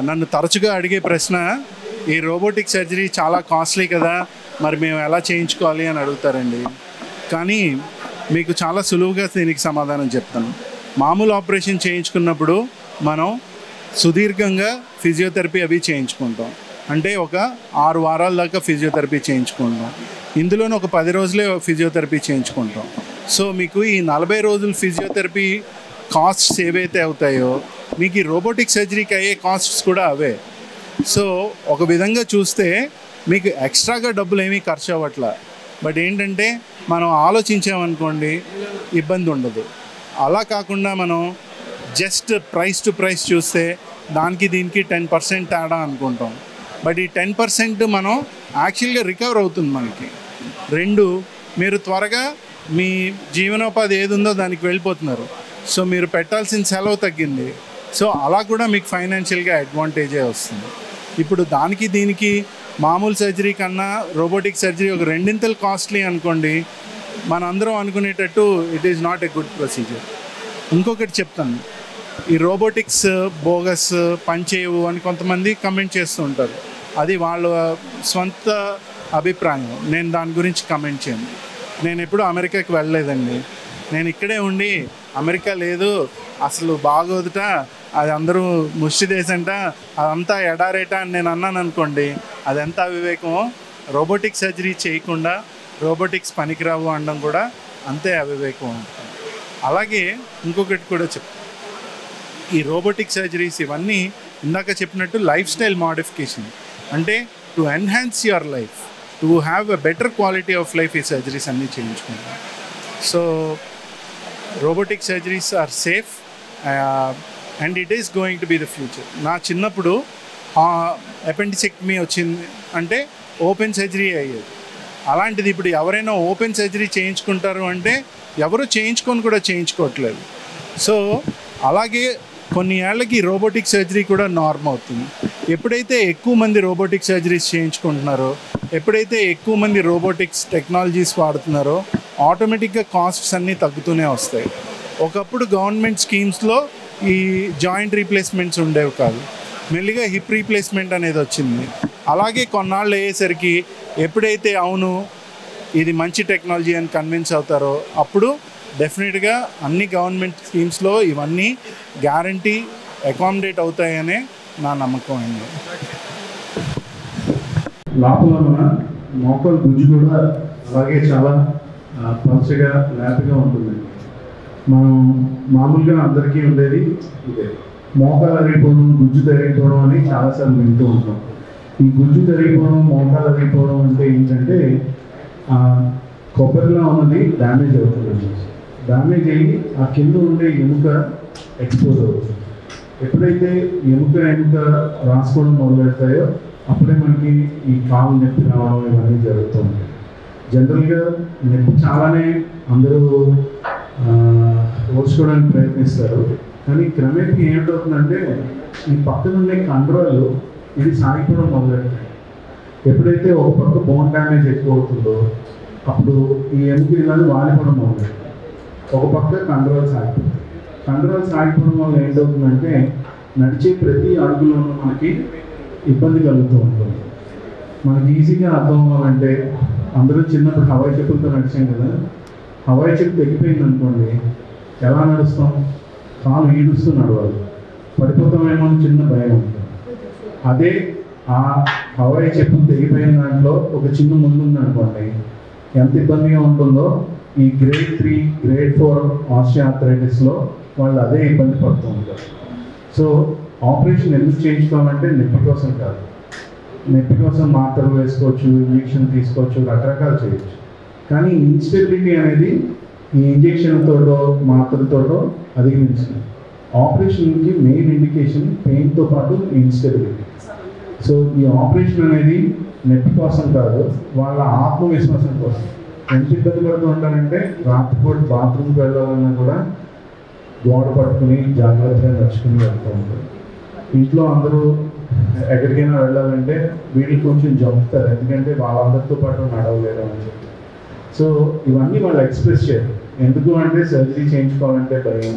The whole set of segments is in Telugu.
నన్ను తరచుగా అడిగే ప్రశ్న, ఈ రోబోటిక్ సర్జరీ చాలా కాస్ట్లీ కదా, మరి మేము ఎలా చేయించుకోవాలి అని అడుగుతారండి. కానీ మీకు చాలా సులువుగా దీనికి సమాధానం చెప్తాను. మామూలు ఆపరేషన్ చేయించుకున్నప్పుడు మనం సుదీర్ఘంగా ఫిజియోథెరపీ అవి చేయించుకుంటాం. అంటే ఒక 6 వారాల దాకా ఫిజియోథెరపీ చేయించుకుంటాం. ఇందులోనే ఒక 10 రోజులే ఫిజియోథెరపీ చేయించుకుంటాం. సో మీకు ఈ 40 రోజులు ఫిజియోథెరపీ కాస్ట్స్ ఏవైతే అవుతాయో మీకు ఈ రోబోటిక్ సర్జరీకి అయ్యే కాస్ట్స్ కూడా అవే. సో ఒక విధంగా చూస్తే మీకు ఎక్స్ట్రాగా డబ్బులు ఏమీ ఖర్చు అవ్వట్లా. బట్ ఏంటంటే మనం ఆలోచించామనుకోండి ఇబ్బంది ఉండదు. అలా కాకుండా మనం జస్ట్ ప్రైస్ టు ప్రైస్ చూస్తే దానికి దీనికి 10% తేడా అనుకుంటాం. బట్ ఈ 10% మనం యాక్చువల్గా రికవర్ అవుతుంది మనకి. 2, మీరు త్వరగా మీ జీవనోపాధి ఏది ఉందో దానికి వెళ్ళిపోతున్నారు. సో మీరు పెట్టాల్సిన సెలవు తగ్గింది. సో అలా కూడా మీకు ఫైనాన్షియల్గా అడ్వాంటేజే వస్తుంది. ఇప్పుడు దానికి దీనికి మామూలు సర్జరీ కన్నా రోబోటిక్ సర్జరీ ఒక 2 కాస్ట్లీ అనుకోండి, మనందరం అనుకునేటట్టు it is not a good procedure. ఇంకొకటి చెప్తాను, ఈ రోబోటిక్స్ బోగస్ పనిచేయవు అని కొంతమంది కమెంట్ చేస్తూ ఉంటారు. అది వాళ్ళ స్వంత అభిప్రాయం. నేను దాని గురించి కమెంట్ చేయను. నేను ఎప్పుడూ అమెరికాకి వెళ్ళలేదండి. నేను ఇక్కడే ఉండి అమెరికా లేదు అసలు బాగోదుట, అది అందరూ ముష్టి దేశంట, అదంతా ఎడారేట అని నేను అన్నాను అనుకోండి, అది ఎంత అవివేకమో. రోబోటిక్ సర్జరీ చేయకుండా రోబోటిక్స్ పనికిరావు అనడం కూడా అంతే అవివేకం ఉంటుంది. అలాగే ఇంకొకటి కూడా చెప్తాను, ఈ రోబోటిక్ సర్జరీస్ ఇవన్నీ ఇందాక చెప్పినట్టు లైఫ్ స్టైల్ మోడిఫికేషన్. అంటే to enhance your life, to have a better quality of life ఈ సర్జరీస్ అన్నీ చేయించుకుంటాం. So robotic surgeries are safe and it is going to be the future. నా చిన్నప్పుడు అపెండిసెక్టమీ వచ్చింది అంటే ఓపెన్ సర్జరీ అయ్యేది. అలాంటిది ఇప్పుడు ఎవరైనా ఓపెన్ సర్జరీ చేయించుకుంటారు అంటే ఎవరు చేయించుకొని కూడా చేయించుకోవట్లేదు. సో అలాగే కొన్ని ఏళ్ళకి రోబోటిక్ సర్జరీ కూడా నార్మ్ అవుతుంది. ఎప్పుడైతే ఎక్కువ మంది రోబోటిక్ సర్జరీస్ చేయించుకుంటున్నారో, ఎప్పుడైతే ఎక్కువ మంది రోబోటిక్స్ టెక్నాలజీస్ వాడుతున్నారో ఆటోమేటిక్గా కాస్ట్స్ అన్నీ తగ్గుతూనే వస్తాయి. ఒకప్పుడు గవర్నమెంట్ స్కీమ్స్లో ఈ జాయింట్ రీప్లేస్మెంట్స్ ఉండేవి కాదు, మెల్లిగా హిప్ రీప్లేస్మెంట్ అనేది వచ్చింది. అలాగే కొన్నాళ్ళు అయ్యేసరికి ఎప్పుడైతే అవును ఇది మంచి టెక్నాలజీ అని కన్విన్స్ అవుతారో అప్పుడు డెఫినెట్గా అన్ని గవర్నమెంట్ స్కీమ్స్లో ఇవన్నీ గ్యారంటీ అకామిడేట్ అవుతాయనే నా నమ్మకం అండి. లోపల మన మోకాలు గుజ్జు కూడా అలాగే చాలా పలుచగా లేతగా ఉంటుందండి. మనం మామూలుగా అందరికీ ఉండేది ఇదే, మోకాలు అరిగిపోవడం, గుజ్జు తరిగిపోవడం అని చాలాసార్లు వింటూ ఉంటాం. ఈ గుజ్జు తరిగిపోవడం, మోకాలు అరిగిపోవడం అంటే ఏంటంటే కొబ్బరిలో ఉన్నది డ్యామేజ్ అవుతుంది. డ్యామేజ్ అయ్యి ఆ కింద ఉండే ఎముక ఎక్స్పోజ్ అవుతుంది. ఎప్పుడైతే ఎముక రాసుకోవడం మొదలు పెడతాయో అప్పుడే మనకి ఈ కాలు నొప్పి రావడం ఇవన్నీ జరుగుతుంది. జనరల్గా నొప్పి చాలానే అందరూ ఓర్చుకోవడానికి ప్రయత్నిస్తారు. కానీ క్రమేపీ ఏమిటవుతుందంటే ఈ పక్కన ఉండే కండరాలు ఇది సాగిపోవడం మొదలెడతాయి. ఎప్పుడైతే ఒక పక్క బోన్ డ్యామేజ్ ఎక్కువ అవుతుందో అప్పుడు ఈ ఎముక ఇలాంటి వాలిపోవడం మొదలెడతాయి. ఒక పక్క కండరాలు సాగిపోతాయి. కండరాలు సాగిపోవడం వల్ల ఏంటవుతుందంటే నడిచే ప్రతి అడుగులోనూ మనకి ఇబ్బంది కలుగుతూ ఉంటుంది. మనకి ఈజీగా అర్థం అవ్వాలంటే అందరూ చిన్నప్పుడు హవాయి చెప్పులతో నడిచాం కదా, హవాయి చెప్పు తెగిపోయింది అనుకోండి ఎలా నడుస్తాం? కాలు ఈడుస్తూ నడవాలి, పడిపోతామేమో చిన్న భయం ఉంటుంది. అదే ఆ హవాయి చెప్పు తెగిపోయిన దాంట్లో ఒక చిన్న ముందు ఉందనుకోండి ఎంత ఇబ్బందిగా ఉంటుందో ఈ గ్రేడ్ 3, గ్రేడ్ 4 ఆస్టియోఆర్థరైటిస్లో వాళ్ళు అదే ఇబ్బంది పడుతూ ఉంటారు. సో ఆపరేషన్ ఎందుకు చేయించుకోవాలంటే నొప్పి కోసం కాదు. నొప్పి కోసం మాత్రలు వేసుకోవచ్చు, ఇంజెక్షన్ తీసుకోవచ్చు, రకరకాలు చేయొచ్చు. కానీ ఇన్స్టెబిలిటీ అనేది ఈ ఇంజెక్షన్తోటో మాత్రలతోటో అధిగమించింది. ఆపరేషన్కి మెయిన్ ఇండికేషన్ పెయిన్తో పాటు ఇన్స్టెబిలిటీ. సో ఈ ఆపరేషన్ అనేది నొప్పి కోసం కాదు, వాళ్ళ ఆత్మవిశ్వాసం కోసం. ఎంత ఇబ్బంది పడుతూ ఉంటారంటే రాత్రిపూట బాత్రూమ్కి వెళ్ళాలన్నా కూడా గోడ పట్టుకుని జాగ్రత్తగా నడుచుకుని వెళ్తూ ఉంటారు. ఇంట్లో అందరూ ఎక్కడికైనా వెళ్ళాలంటే వీళ్ళు కొంచెం జంపుతారు, ఎందుకంటే వాళ్ళందరితో పాటు నడవలేరు అని చెప్పి. సో ఇవన్నీ వాళ్ళు ఎక్స్ప్రెస్ చేయరు. ఎందుకు అంటే సర్జరీ చేయించుకోవాలంటే భయం.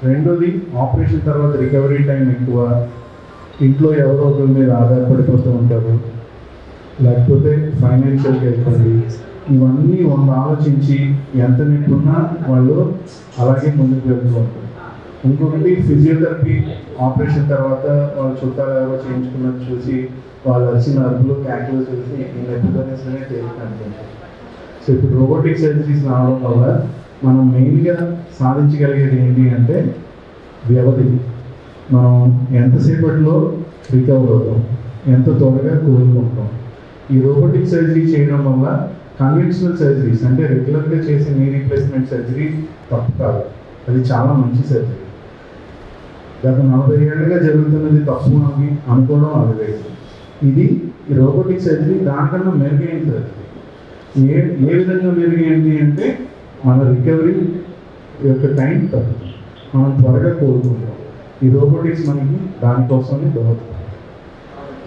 రెండోది ఆపరేషన్ తర్వాత రికవరీ టైం ఎక్కువ. ఇంట్లో ఎవరో ఒకరి మీద ఆధారపడిపోతూ ఉంటారు, లేకపోతే ఫైనాన్షియల్గా ఇబ్బంది, ఇవన్నీ వాళ్ళు ఆలోచించి ఎంత నింపున్నా వాళ్ళు అలాగే ముందుకు వెళ్తూ ఉంటారు. ఇంకొకటి ఫిజియోథెరపీ ఆపరేషన్ తర్వాత వాళ్ళు చుట్టాలు ఎవరో చేయించుకున్నది చూసి వాళ్ళు వచ్చిన అరుపులు క్యాకులు చూసి ఈ నొప్పిదనేసనే తేలికనుకుంటారు. సో ఇప్పుడు రోబోటిక్ సర్జరీస్ రావడం వల్ల మనం మెయిన్గా సాధించగలిగేది ఏంటి అంటే వ్యవధి. మనం ఎంతసేపట్లో రికవర్ అవుతాం, ఎంత త్వరగా కోలుకుంటాం. ఈ రోబోటిక్ సర్జరీ చేయడం వల్ల కన్వెన్షనల్ సర్జరీస్ అంటే రెగ్యులర్గా చేసే నీ రీప్లేస్మెంట్ సర్జరీ తప్పు కాదు, అది చాలా మంచి సర్జరీ. గత 40 ఏళ్ళుగా జరుగుతున్నది తప్పు అని అనుకోవడం అది. ఇది ఈ రోబోటిక్ సర్జరీ దానికన్నా మెరుగైన సర్జరీ. ఏ విధంగా మెరుగైంది అంటే మన రికవరీ యొక్క టైం తగ్గుతుంది, మనం త్వరగా కోలుకుంటాం. ఈ రోబోటిక్స్ మనకి దానికోసమే దోహదపడుతుంది.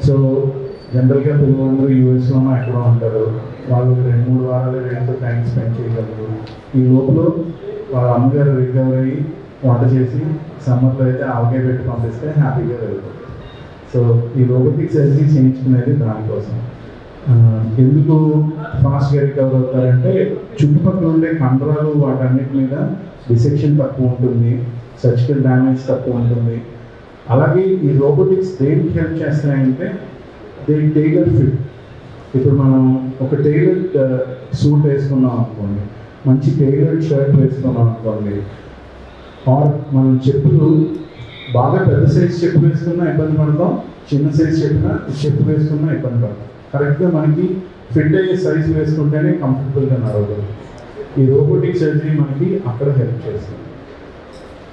సో జనరల్గా పిల్లలందరూ యూఎస్లోనో ఎక్కడో ఉంటారు, వాళ్ళు 2-3 వారాలు ఎంతో టైం స్పెండ్ చేయగలరు. ఈ లోపల వాళ్ళ అమ్మగారు రికవర్ అయ్యి వంట చేసి సమ్మర్లో అయితే ఆవకాయ పెట్టి పంపిస్తే హ్యాపీగా వెళ్తారు. సో ఈ రోబోటిక్ సర్జరీ చేయించుకునేది దానికోసం. ఎందుకు ఫాస్ట్గా రికవర్ అవుతారంటే చుట్టుపక్కల ఉండే కండరాలు వాటన్నిటి మీద డిసెక్షన్ తక్కువ ఉంటుంది, సర్జికల్ డ్యామేజ్ తక్కువ ఉంటుంది. అలాగే ఈ రోబోటిక్స్ దేనికి హెల్ప్ చేస్తాయంటే దే టైలర్ ఫిట్. ఇప్పుడు మనం ఒక టైలర్డ్ సూట్ వేసుకున్నాం అనుకోండి, మంచి టైలర్డ్ షర్ట్ వేసుకున్నాం అనుకోండి, ఆర్ మనం చెప్పులు బాగా పెద్ద సైజ్ చెప్పు వేసుకున్నా ఇబ్బంది పడతాం, చిన్న సైజ్ చెప్పు వేసుకున్నా ఇబ్బంది పడతాం. కరెక్ట్గా మనకి ఫిట్ అయ్యే సైజ్ వేసుకుంటేనే కంఫర్టబుల్గా నడవగలం. ఈ రోబోటిక్ సర్జరీ మనకి అక్కడ హెల్ప్ చేస్తుంది.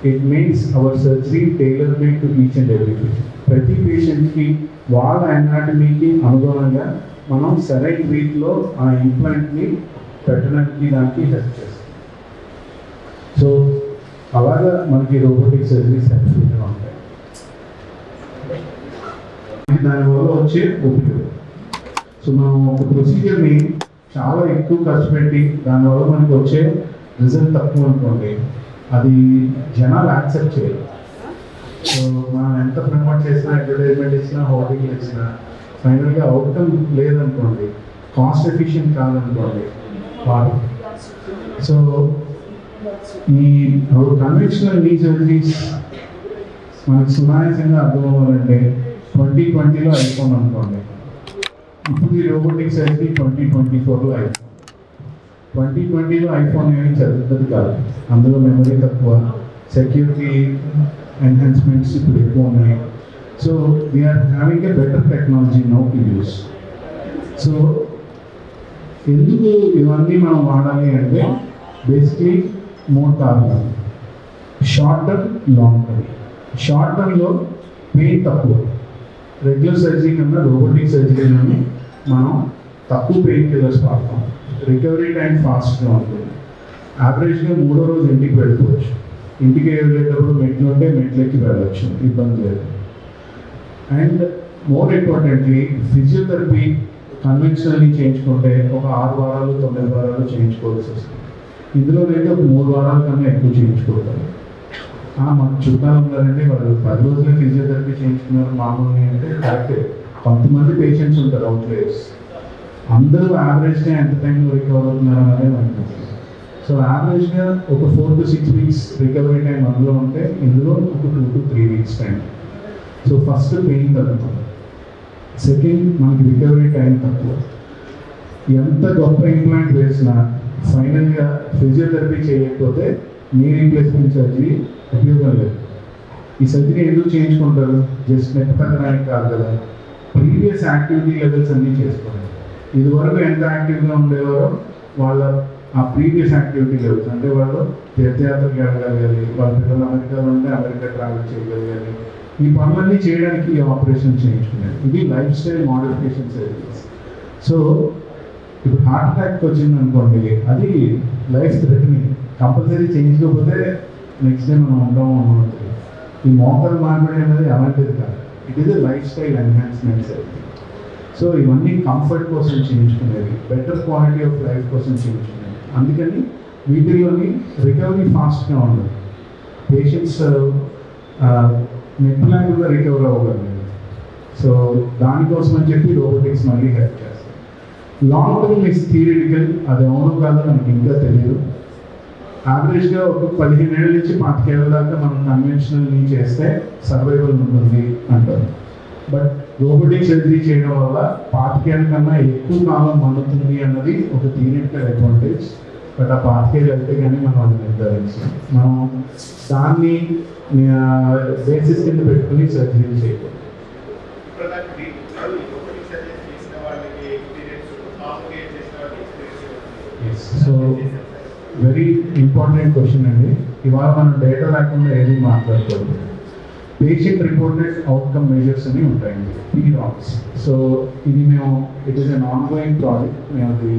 It means our surgery tailor made to each and every patient. ప్రతి పేషెంట్కి వాళ్ళ అనాటమీకి అనుగుణంగా మనం సరైన రీతిలో ఆ ఇంప్లాంట్ని పెట్టడానికి దానికి హెల్ప్ చేస్తాం. సో అలాగా మనకి రోబోటిక్ సర్జరీస్ హెల్ప్ఫుల్గా ఉంటాయి. దానివల్ల వచ్చే ఉపయోగం. సో మనం ఒక ప్రొసీజర్ని చాలా ఎక్కువ ఖర్చు పెట్టి దానివల్ల మనకి వచ్చే రిజల్ట్ తక్కువ అనుకోండి, అది జనాలు యాక్సెప్ట్ చేయరు. సో మనం ఎంత ప్రమోట్ చేసినా, అడ్వర్టైజ్మెంట్ ఇచ్చినా, హోర్డింగ్ ఇచ్చినా ఫైనల్గా అవుట్కమ్ లేదనుకోండి, కాస్ట్ ఎఫిషియెంట్ కాదనుకోండి వాడు. సో ఈ కన్వెన్షనల్ నీ సర్జరీస్ మనకు సునాయాసంగా అర్థం అవ్వాలంటే 2020లో ఐఫోన్ అనుకోండి, ఇప్పుడు ఈ రోబోటిక్ సర్జరీ 2024లో ఐఫోన్. 2020లో ఐఫోన్ ఏమి చదువుతుంది కాదు, అందులో మెమరీ తక్కువ, సెక్యూరిటీ ఎన్హాన్స్మెంట్స్ ఇప్పుడు ఎక్కువ ఉన్నాయి. So we are having a better technology now to use. So ఎందుకు ఇవన్నీ మనం వాడాలి అంటే బేసిక్లీ 3 కారణాలు. Short term, long term. Short టర్మ్లో పెయిన్ తక్కువ, రెగ్యులర్ సర్జరీ కన్నా రోబోటిక్ సర్జరీలోని మనం తక్కువ పెయిన్ కిల్లర్స్ వాడతాం, రికవరీ టైం ఫాస్ట్గా ఉంటుంది. యావరేజ్గా 3వ రోజు ఇంటికి వెళ్ళిపోవచ్చు. ఇంటికి వెళ్ళేటప్పుడు మెట్లు ఉంటే మెట్లెక్కి వెళ్ళవచ్చు, ఇబ్బంది లేదు. And more importantly physiotherapy conventionally చేయించుకుంటే ఒక 6 వారాలు 9 వారాలు చేయించుకోవాల్సి వస్తుంది. ఇందులోనైతే ఒక 3 వారాల కన్నా ఎక్కువ చేయించుకుంటారు. మాకు చుట్టాలు ఉన్నారండి, వాళ్ళు 10 రోజులే ఫిజియోథెరపీ చేయించుకున్నారు మామూలుగా అంటే కరెక్టే. కొంతమంది పేషెంట్స్ ఉంటారు అవుట్లేయర్స్, అందరూ యావరేజ్గా ఎంత టైంలో రికవర్ అవుతున్నారు అన్నదే మనకు. సో యావరేజ్గా ఒక 4 to 6 వీక్స్ రికవరీ టైం అందులో ఉంటే ఇందులో ఒక 2 to 3 weeks time. So first pain తగ్గుతుంది, సెకండ్ మనకి రికవరీ టైం తక్కువ. ఎంత గొప్ప ఇంప్లాంట్ వేసినా ఫైనల్గా ఫిజియోథెరపీ చేయకపోతే నీ రీప్లేస్మెంట్ సర్జరీ ఉపయోగం లేదు. ఈ సర్జరీ ఎందుకు చేయించుకుంటారు? జస్ట్ నెక్ తగ్గడానికి కాదు కదా, ప్రీవియస్ యాక్టివిటీ లెవెల్స్ అన్నీ చేసుకోవాలి. ఇదివరకు ఎంత యాక్టివ్గా ఉండేవారో వాళ్ళ ఆ ప్రీవియస్ యాక్టివిటీ లెవెల్స్ అంటే వాళ్ళు తీర్థయాత్రకి వెళ్ళగలగాలి, వాళ్ళ పిల్లలు అమెరికాలో ఉంటే అమెరికా ట్రావెల్ చేయగలగాలి. ఈ పనులన్నీ చేయడానికి ఈ ఆపరేషన్ చేయించుకునేది. ఇది life style modification surgeries. So ఇప్పుడు హార్ట్ అటాక్ వచ్చింది అనుకోండి, అది లైఫ్ థ్రెటనింగ్, కంపల్సరీ చేయించుకోకపోతే నెక్స్ట్ డే మనం ఉండము అన్నది. ఈ మోకాలు మార్పిడి అనేది అలాంటిది కాదు, it is a life style enhancement surgery. So ఇవన్నీ కంఫర్ట్ కోసం చేయించుకునేది, బెటర్ క్వాలిటీ ఆఫ్ లైఫ్ కోసం చేయించుకునేది. అందుకని వీటిలోని రికవరీ ఫాస్ట్గా ఉండదు. పేషెంట్స్ నెట్ లేకుండా రికవర్ అవ్వగలరు. సో దానికోసం అని చెప్పి రోబోటిక్స్ మళ్ళీ హెల్ప్ చేస్తాయి. లాంగ్ టర్మ్ ఇస్ థియరిటికల్, అది అవును కాదో మనకి ఇంకా తెలియదు. యావరేజ్గా ఒక 15 ఏళ్ళ నుంచి 25 ఏళ్ళ దాకా మనం కన్వెన్షనల్ని చేస్తే సర్వైవల్ ఉంటుంది అంటారు. బట్ రోబోటిక్ సర్జరీ చేయడం వల్ల 25 ఏళ్ళ కన్నా ఎక్కువ కాలం మన్నుతుంది అన్నది ఒక థియరిటికల్ అడ్వాంటేజ్. బట్ ఆ 25 ఏళ్ళు అయితే కానీ మనం అది నిర్ధారించాం. మనం దాన్ని బేసిస్ కింద పెట్టుకుని సర్జరీ చేయకూడదు. సో వెరీ ఇంపార్టెంట్ క్వశ్చన్ అండి. ఇవాళ మనం డేటా లేకుండా ఏది మాట్లాడకూడదు. పేషెంట్ రిపోర్టెడ్ అవుట్కమ్ మెజర్స్ అని ఉంటాయండి, PROMs. సో ఇది మేము it is an ongoing project, మేము అది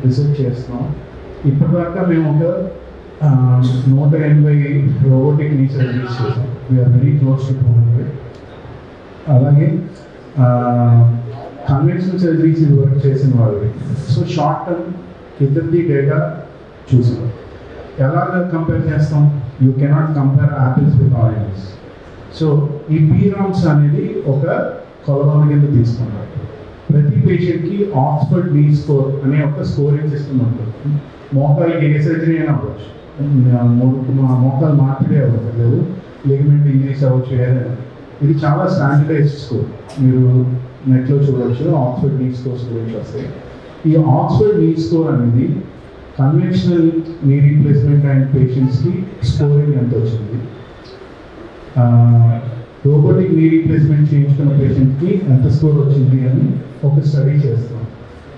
రీసెర్చ్ చేస్తున్నాం. ఇప్పటిదాకా మేము ఒక 180 రోబోటిక్ నీ సర్జరీస్ చేసాం. We are very close to 200. అలాగే కన్వెన్షనల్ సర్జరీస్ ఇది వర్క్ చేసిన వాళ్ళు. సో షార్ట్ టర్మ్ ఇద్దరిది డేటా చూసాం. ఎలాగ కంపేర్ చేస్తాం? You cannot compare apples with oranges. So ఈ PROMs అనేది ఒక కొలమాన కింద తీసుకున్నారు. ప్రతి పేషెంట్కి ఆక్స్ఫర్డ్ నీ స్కోర్ అనే ఒక స్కోరింగ్ సిస్టమ్ ఉంటుంది. మోకాలకి ఏ సర్జరీ అయినా అవ్వచ్చు, మోకాలు మార్పిడే అవ్వట్లేదు, లిగమెంట్ ఇంజరీస్ అవ్వచ్చు, ఏదైనా. ఇది చాలా స్టాండర్డైజ్డ్ స్కోర్. మీరు నెట్లో చూడవచ్చు, ఆక్స్ఫర్డ్ నీ స్కోర్స్ గురించి వస్తాయి. ఈ ఆక్స్ఫర్డ్ నీ స్కోర్ అనేది కన్వెన్షనల్ నీ రీప్లేస్మెంట్ అండ్ పేషెంట్స్కి స్కోరింగ్ ఎంత వచ్చింది, రోబోటిక్ నీ రీప్లేస్మెంట్ చేయించుకున్న పేషెంట్కి ఎంత స్కోర్ వచ్చింది అని ఒక స్టడీ చేస్తాం.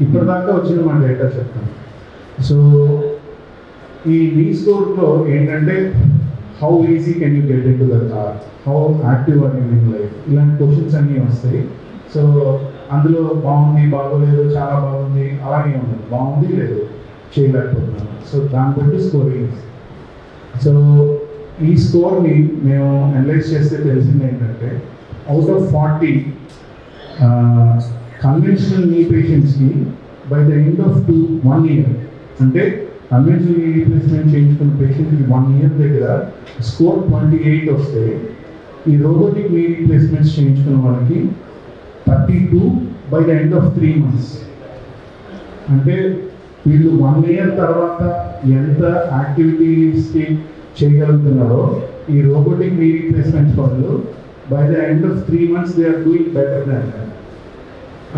ఇప్పటిదాకా వచ్చిన మా డేటా చెప్తాను. సో ఈ నీ స్కోర్లో ఏంటంటే how easy can you get in to the car, how active or you in life, ఇలాంటి క్వశ్చన్స్ అన్నీ వస్తాయి. సో అందులో బాగుంది, బాగోలేదు, చాలా బాగుంది అలాగే ఉండదు, బాగుంది లేదు, చేయలేకపోతున్నాను. సో దాన్ని బట్టి స్కోరింగ్. సో ఈ స్కోర్ని మేము అనలైజ్ చేస్తే తెలిసింది ఏంటంటే అవుట్ ఆఫ్ 40 కన్వెన్షనల్ నీ పేషెంట్స్కి by the end of 1 year, అంటే కన్వెన్షనల్ నీ రీప్లేస్మెంట్ చేయించుకున్న పేషెంట్కి 1 year దగ్గర స్కోర్ 28 వస్తే, ఈ రోబోటిక్ నీ రీప్లేస్మెంట్స్ చేయించుకున్న వాళ్ళకి 32 by the end of 3 months. అంటే వీళ్ళు 1 year తర్వాత ఎంత యాక్టివిటీస్కి చేయగలుగుతున్నారో ఈ రోబోటిక్ నీ రీప్లేస్మెంట్స్ వాళ్ళు by the end of 3 months they are doing better than that.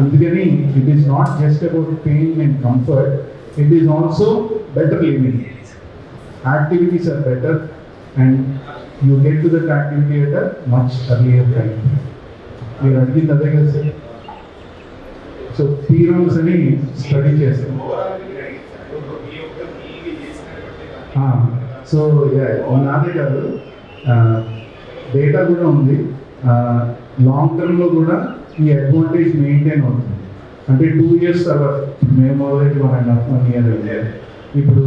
అందుకని it is not just about pain and comfort, it is also better living. Activities are better and you get to that activity at a much earlier time. మీరు అడిగింది అదే కదా సార్. సో PROMs అని స్టడీ చేస్తాం. సో నాదే కాదు, డేటా కూడా ఉంది. లాంగ్ టర్మ్లో కూడా ఈ అడ్వాంటేజ్ మెయింటైన్ అవుతుంది. అంటే 2 years తర్వాత మేము మొదలైతే 1.5 year ఇప్పుడు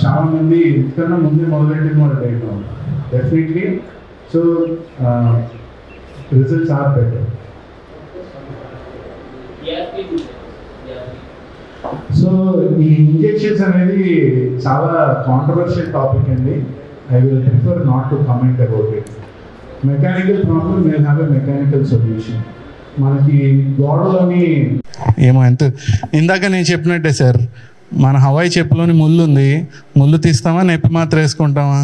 చాలామంది ఇంతకన్నా ముందే మొదలెట్టిన వాళ్ళ డేటా ఉంది definitely. So results are better. So ఈ ఇంజెక్షన్స్ అనేది చాలా కాంట్రవర్షియల్ టాపిక్ అండి. I will prefer not to comment about it. Mechanical problem will have a mechanical solution. మనకి గోడలోని ఏమో ఎంత ఇందాక నేను చెప్పినట్టే సార్, మన హవాయి చెప్పులోని ముళ్ళు ఉంది, ముళ్ళు తీస్తామా నొప్పి మాత్రం వేసుకుంటామా?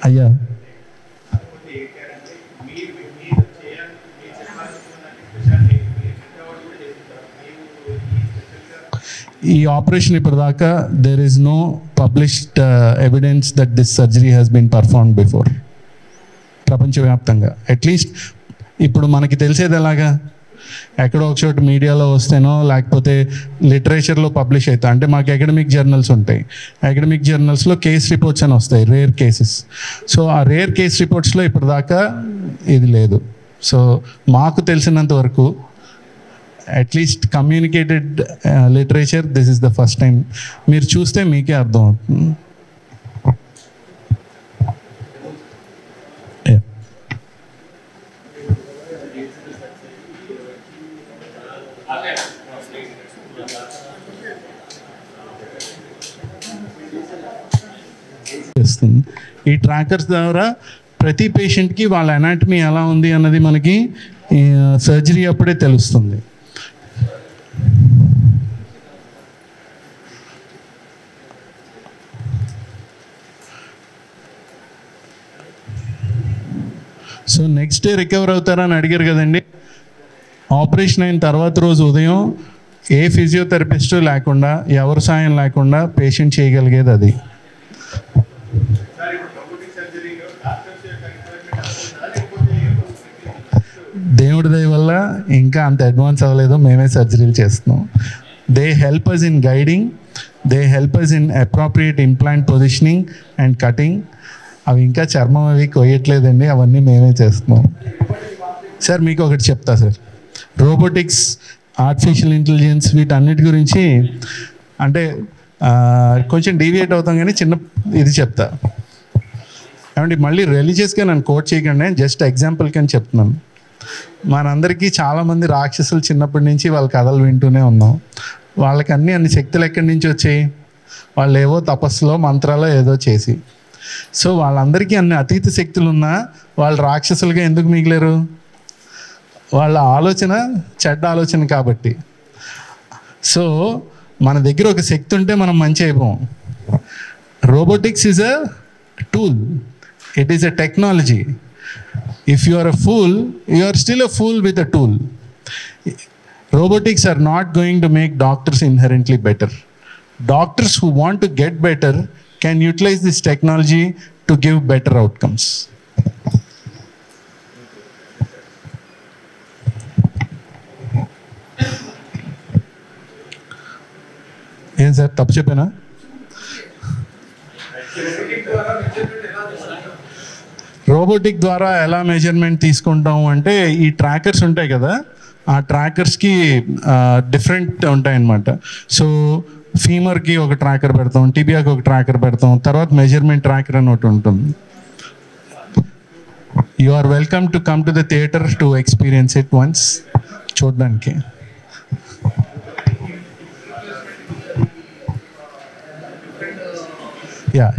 అయ్యా ఈ ఆపరేషన్ ఇప్పటిదాకా there is no published evidence that this surgery has been performed before ప్రపంచవ్యాప్తంగా. అట్లీస్ట్ ఇప్పుడు మనకి తెలిసేది ఎలాగా, ఎక్కడో ఒక చోట మీడియాలో వస్తేనో లేకపోతే లిటరేచర్లో పబ్లిష్ అవుతాయి. అంటే మాకు అకాడమిక్ జర్నల్స్ ఉంటాయి, అకాడమిక్ జర్నల్స్లో కేస్ రిపోర్ట్స్ అని వస్తాయి, రేర్ కేసెస్. సో ఆ రేర్ కేస్ రిపోర్ట్స్లో ఇప్పటిదాకా ఇది లేదు. సో మాకు తెలిసినంత వరకు at least communicated literature this is the first time. మీరు చూస్తే మీకే అర్థం అవుతుంది. చూపిస్తుంది. ఈ ట్రాకర్స్ ద్వారా ప్రతి పేషెంట్కి వాళ్ళ అనాటమీ ఎలా ఉంది అన్నది మనకి సర్జరీ అప్పుడే తెలుస్తుంది. సో నెక్స్ట్ డే రికవర్ అవుతారా అని అడిగారు కదండి. ఆపరేషన్ అయిన తర్వాత రోజు ఉదయం ఏ ఫిజియోథెరపిస్టు లేకుండా, ఎవరి సాయం లేకుండా పేషెంట్ చేయగలిగేది అది. దేవుడి దయ వల్ల ఇంకా అంత అడ్వాన్స్ అవ్వలేదు, మేమే సర్జరీలు చేస్తున్నాం. They help us in guiding, they help us in appropriate implant positioning and cutting. అవి ఇంకా చర్మం అవి కొయ్యట్లేదండి, అవన్నీ మేమే చేస్తున్నాం. సార్ మీకు ఒకటి చెప్తా సార్, రోబోటిక్స్, ఆర్టిఫిషియల్ ఇంటెలిజెన్స్ వీటన్నిటి గురించి అంటే కొంచెం డీవియేట్ అవుతాం, కానీ చిన్న ఇది చెప్తా. ఏమంటే మళ్ళీ రిలీజియస్గా నన్ను కోట్ చేయకండి, జస్ట్ ఎగ్జాంపుల్కి అని చెప్తున్నాను. మనందరికీ చాలామంది రాక్షసులు చిన్నప్పటి నుంచి వాళ్ళ కథలు వింటూనే ఉన్నాం. వాళ్ళకి అన్ని శక్తులు ఎక్కడి నుంచి వచ్చాయి? వాళ్ళు ఏవో తపస్సులో మంత్రాలో ఏదో చేసి. సో వాళ్ళందరికీ అన్ని అతీత శక్తులు ఉన్నా వాళ్ళు రాక్షసులుగా ఎందుకు మిగిలేరు? వాళ్ళ ఆలోచన చెడ్డ ఆలోచన కాబట్టి. సో మన దగ్గర ఒక శక్తి ఉంటే మనం మంచి అయిపోం. Robotics is a tool, it is a technology. If you are a fool, you are still a fool with a tool. Robotics are not going to make doctors inherently better. Doctors who want to get better can utilize this technology to give better outcomes. ఏం సార్ తప్పు చెప్పానా? రోబోటిక్ ద్వారా ఎలా మెజర్మెంట్ తీసుకుంటాం అంటే, ఈ ట్రాకర్స్ ఉంటాయి కదా, ఆ ట్రాకర్స్కి డిఫరెంట్ ఉంటాయన్నమాట. సో ఫీమర్కి ఒక ట్రాకర్ పెడతాం, టిబియాకి ఒక ట్రాకర్ పెడతాం, తర్వాత మెజర్మెంట్ ట్రాకర్ అని ఒకటి ఉంటుంది. You are welcome to come to the theatre to experience it once, చూడడానికి. యా